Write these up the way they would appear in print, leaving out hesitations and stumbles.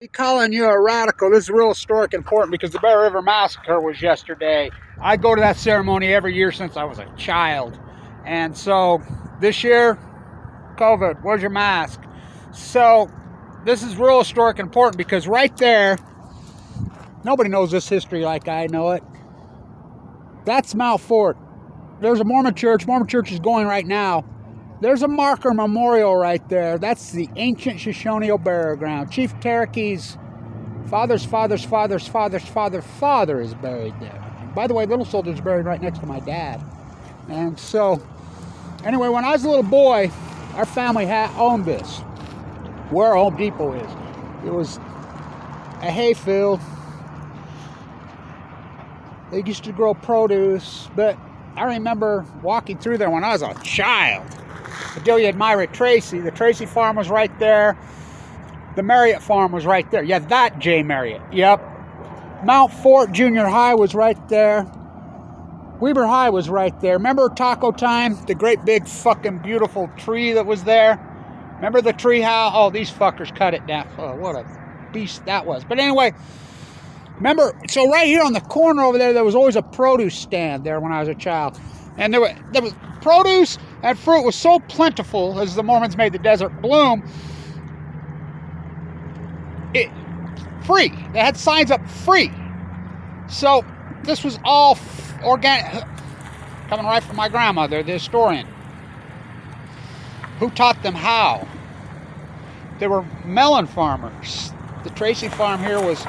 Be calling you a radical. This is real historic and important because the Bear River Massacre was yesterday. I go to that ceremony every year since I was a child. And so this year, COVID, where's your mask? So this is real historic and important because right there, nobody knows this history like I know it. That's Mount Fort. There's a Mormon church. Mormon church is going right now. There's a marker memorial right there. That's the ancient Shoshone burial ground. Chief Tereke's father is buried there. And by the way, Little Soldier's buried right next to my dad. And so, anyway, when I was a little boy, our family owned this, where Home Depot is. It was a hayfield. They used to grow produce, but I remember walking through there when I was a child. Adelia and Myra Tracy. The Tracy farm was right there. The Marriott farm was right there. Yeah, that J. Marriott. Yep. Mount Fort Junior High was right there. Weber High was right there. Remember Taco Time? The great big fucking beautiful tree that was there? Remember the tree house? Oh, these fuckers cut it down. Oh, what a beast that was. But anyway, remember, so right here on the corner over there was always a produce stand there when I was a child. And there was produce and fruit was so plentiful as the Mormons made the desert bloom. Free. They had signs up free. So this was all organic, coming right from my grandmother, the historian, who taught them how. They were melon farmers. The Tracy farm here was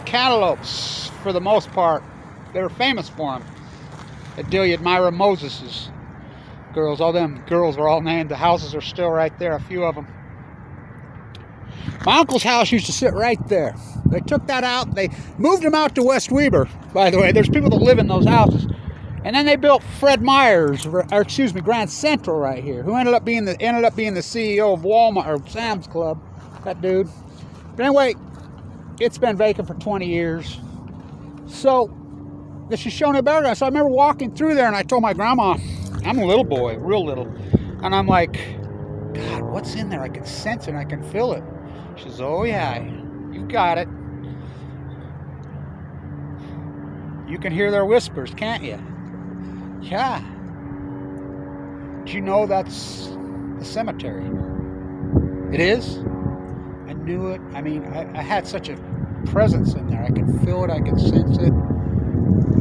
cantaloupes for the most part. They were famous for them. Adelia and Myra Moses's girls, all them girls were all named. The houses are still right there, a few of them. My uncle's house used to sit right there. They took that out. They moved them out to West Weber, by the way. There's people that live in those houses. And then they built Fred Meyer's, Grand Central right here, who ended up being the CEO of Walmart or Sam's Club, that dude. But anyway, it's been vacant for 20 years. So the Shoshone burial ground. So I remember walking through there and I told my grandma, I'm a little boy, real little. And I'm like, God, what's in there? I can sense it, I can feel it. She says, oh yeah, you got it. You can hear their whispers, can't you? Yeah. Do you know that's the cemetery? It is? I knew it. I mean, I had such a presence in there. I could feel it, I could sense it.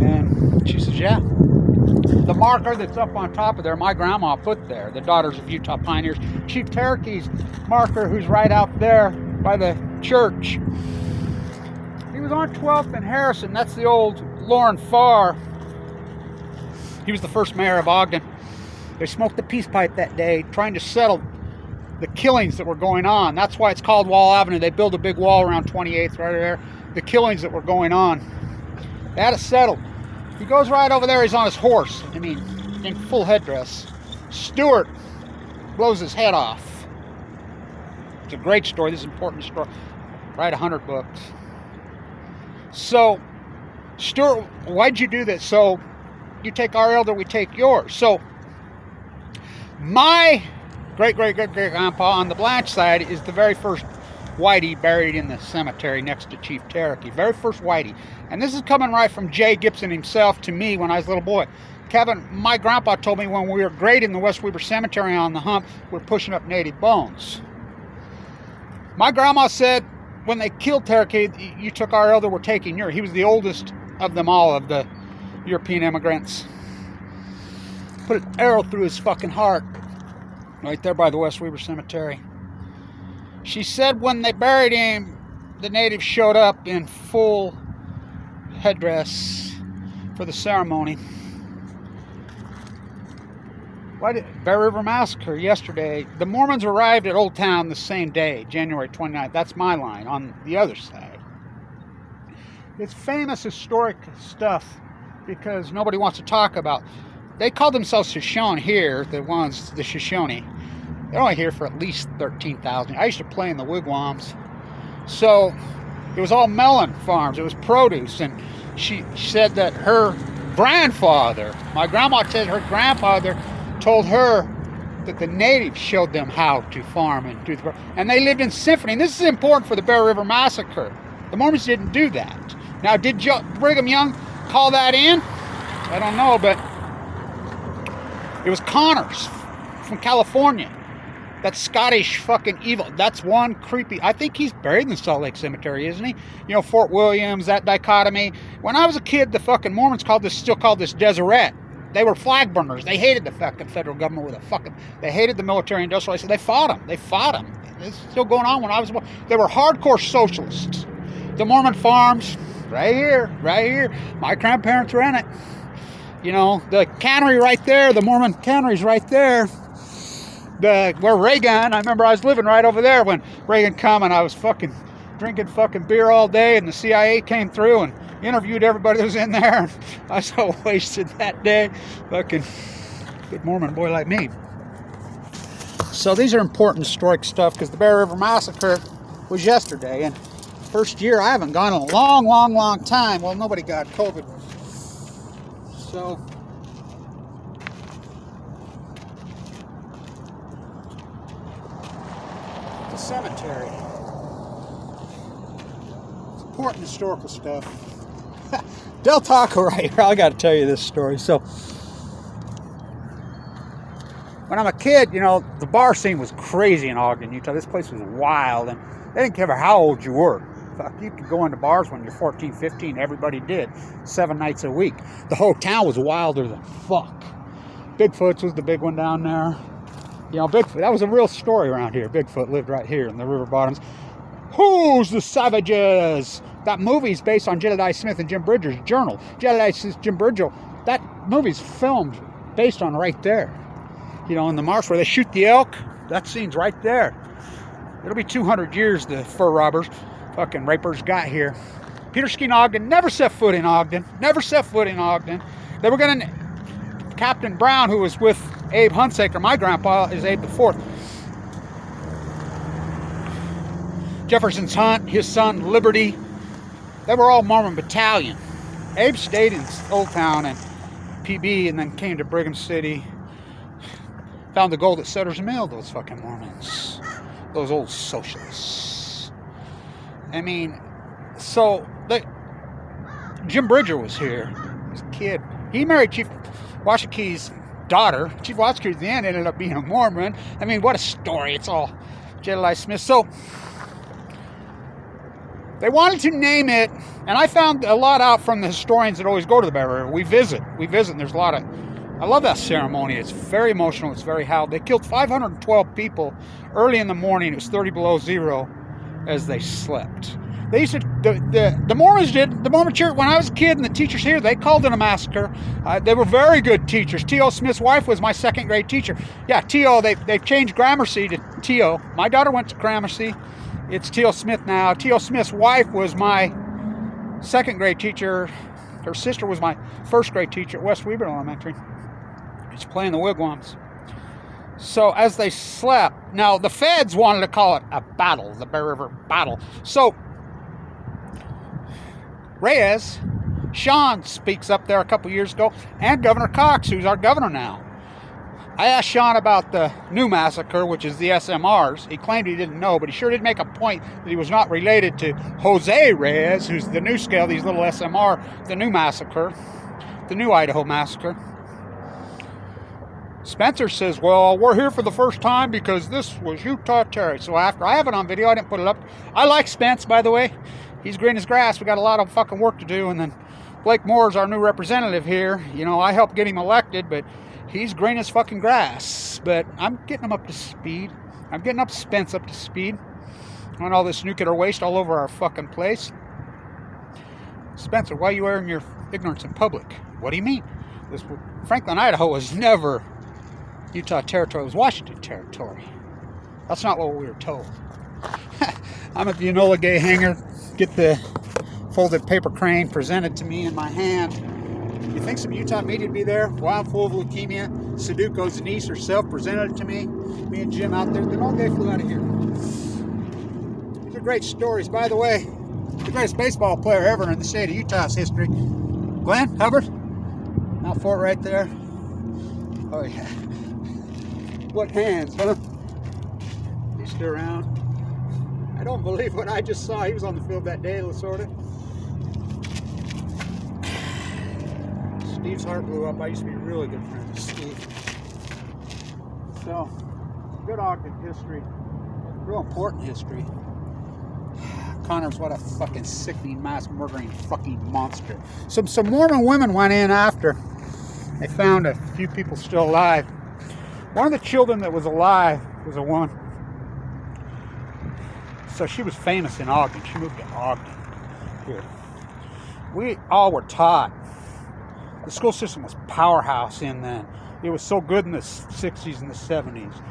And she says, yeah. The marker that's up on top of there, my grandma put there, the Daughters of Utah Pioneers. Chief Tereke's marker, who's right out there by the church. He was on 12th and Harrison. That's the old Lauren Farr. He was the first mayor of Ogden. They smoked the peace pipe that day, trying to settle the killings that were going on. That's why it's called Wall Avenue. They built a big wall around 28th right there. The killings that were going on. They had it settled. He goes right over there. He's on his horse. I mean, in full headdress. Stewart blows his head off. It's a great story. This is an important story. Write 100 books. So, Stewart, why'd you do this? So, you take our elder, we take yours. So, my great-great-great-grandpa on the Blanch side is the very first whitey buried in the cemetery next to Chief Tereke. Very first whitey. And this is coming right from Jay Gibson himself to me when I was a little boy. Kevin, my grandpa told me when we were grading the West Weber Cemetery on the hump, we're pushing up native bones. My grandma said when they killed Tereke, you took our elder, we're taking yours. He was the oldest of them all, of the European immigrants. Put an arrow through his fucking heart. Right there by the West Weber Cemetery. She said when they buried him, the natives showed up in full headdress for the ceremony. Bear River Massacre yesterday. The Mormons arrived at Old Town the same day, January 29th. That's my line on the other side. It's famous historic stuff because nobody wants to talk about. They call themselves Shoshone here, the Shoshone. They're only here for at least 13,000. I used to play in the wigwams. So it was all melon farms. It was produce. And she said that her grandfather, my grandma said her grandfather told her that the natives showed them how to farm and they lived in symphony. And this is important for the Bear River Massacre. The Mormons didn't do that. Now, did Brigham Young call that in? I don't know, but it was Connors from California. That Scottish fucking evil. That's one creepy. I think he's buried in the Salt Lake Cemetery, isn't he? You know, Fort Williams, that dichotomy. When I was a kid, the fucking Mormons still called this Deseret. They were flag burners. They hated the fucking federal government with a fucking. They hated the military industrial. They fought them. They fought them. It's still going on when I was. They were hardcore socialists. The Mormon farms, right here. My grandparents ran it. You know, the cannery right there. The Mormon cannery's right there. Where Reagan, I remember I was living right over there when Reagan come, and I was fucking drinking fucking beer all day, and the CIA came through and interviewed everybody that was in there. And I was so wasted that day. Fucking good Mormon boy like me. So these are important historic stuff because the Bear River Massacre was yesterday, and first year I haven't gone in a long time. Well, nobody got COVID. So the cemetery. It's important historical stuff. Del Taco right here. I got to tell you this story. So when I'm a kid, you know, the bar scene was crazy in Ogden, Utah. This place was wild, and they didn't care how old you were. Fuck, you could go into bars when you're 14, 15. Everybody did. 7 nights a week. The whole town was wilder than fuck. Bigfoot's was the big one down there. You know, Bigfoot, that was a real story around here. Bigfoot lived right here in the river bottoms. Who's the Savages? That movie's based on Jedediah Smith and Jim Bridger's journal. Jedediah Smith, Jim Bridger, that movie's filmed based on right there. You know, in the marsh where they shoot the elk, that scene's right there. It'll be 200 years the fur robbers, fucking rapers got here. Peter Skeen Ogden never set foot in Ogden. Never set foot in Ogden. They were going to... Captain Brown, who was with Abe Hunsaker, my grandpa is Abe the Fourth. Jefferson's Hunt, his son Liberty, they were all Mormon battalion. Abe stayed in Old Town and PB and then came to Brigham City. Found the gold at Sutter's Mill, those fucking Mormons. Those old socialists. I mean, so Jim Bridger was here. He was a kid. He married Chief Washaki's daughter. Chief Washaki at the end ended up being a Mormon. I mean, what a story. It's all Jedediah Smith. So they wanted to name it, and I found a lot out from the historians that always go to the Bear River. We visit, and there's a lot of... I love that ceremony. It's very emotional. It's very howled. They killed 512 people early in the morning. It was 30 below zero as they slept. They used to, the Mormons did, the Mormon church, when I was a kid and the teachers here, they called it a massacre. They were very good teachers. T.O. Smith's wife was my second grade teacher. Yeah, T.O., they've changed Gramercy to T.O. My daughter went to Gramercy. It's T.O. Smith now. T.O. Smith's wife was my second grade teacher. Her sister was my first grade teacher at West Weber Elementary. She's playing the wigwams. So as they slept, now the feds wanted to call it a battle, the Bear River battle. So Reyes, Sean speaks up there a couple years ago, and Governor Cox, who's our governor now. I asked Sean about the new massacre, which is the SMRs. He claimed he didn't know, but he sure did make a point that he was not related to Jose Reyes, who's the new scale, these little SMR, the new massacre, the new Idaho massacre. Spencer says, well, we're here for the first time because this was Utah territory. So after, I have it on video, I didn't put it up. I like Spence, by the way. He's green as grass. We got a lot of fucking work to do. And then Blake Moore is our new representative here. You know, I helped get him elected, but he's green as fucking grass. But I'm getting him up to speed. I'm getting up Spence up to speed on all this nuclear waste all over our fucking place. Spencer, why are you airing your ignorance in public? What do you mean? This Franklin, Idaho was never Utah territory. It was Washington territory. That's not what we were told. I'm at the Enola Gay hangar. Get the folded paper crane presented to me in my hand. You think some Utah media would be there? Well, I'm full of leukemia. Sudoku's niece herself presented it to me. Me and Jim out there. The Enola Gay flew out of here. These are great stories. By the way, the greatest baseball player ever in the state of Utah's history, Glenn Hubbard. Mount Fort right there. Oh yeah. split hands, huh? He's still around. I don't believe what I just saw. He was on the field that day, sort of. Steve's heart blew up. I used to be really good friends with Steve. So, good Ogden history. Real important history. Connor's what a fucking sickening, mass murdering fucking monster. Some Mormon women went in after. They found a few people still alive. One of the children that was alive was a woman. So she was famous in Ogden. She moved to Ogden here. We all were taught. The school system was powerhouse in then. It was so good in the 60s and the 70s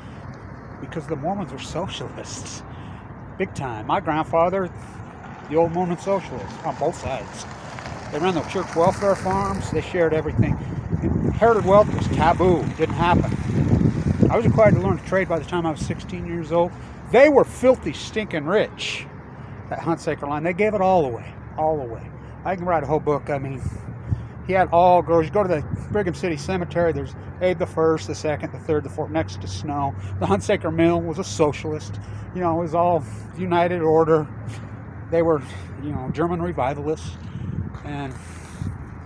because the Mormons were socialists. Big time. My grandfather, the old Mormon socialist on both sides. They ran the church welfare farms. They shared everything. Inherited wealth was taboo. Didn't happen. I was required to learn a trade by the time I was 16 years old. They were filthy, stinking rich. That Massacre line. They gave it all away. All away. I can write a whole book. I mean, he had all girls. You go to the Brigham City Cemetery, there's Abe the First, the Second, the Third, the Fourth, next to Snow. The Massacre Mill was a socialist. You know, it was all United Order. They were, you know, German revivalists. And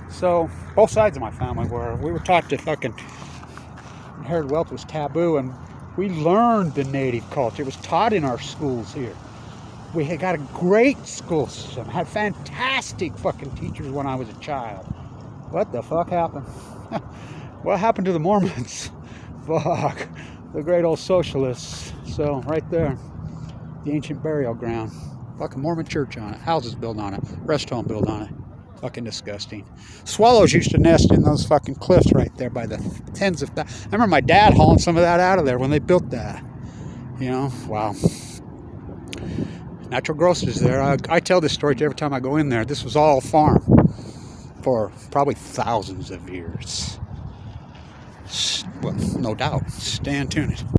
so both sides of my family we were taught to fucking inherited wealth was taboo, and we learned the native culture. It was taught in our schools here. We had got a great school system. Had fantastic fucking teachers when I was a child. What the fuck happened? What happened to the Mormons? Fuck. The great old socialists. So, right there. The ancient burial ground. Fucking Mormon church on it. Houses built on it. Rest home built on it. Fucking disgusting. Swallows used to nest in those fucking cliffs right there by the tens of thousands. I remember my dad hauling some of that out of there when they built that. You know, wow. Natural growth is there. I tell this story every time I go in there. This was all farm for probably thousands of years. Well, no doubt. Stay tuned.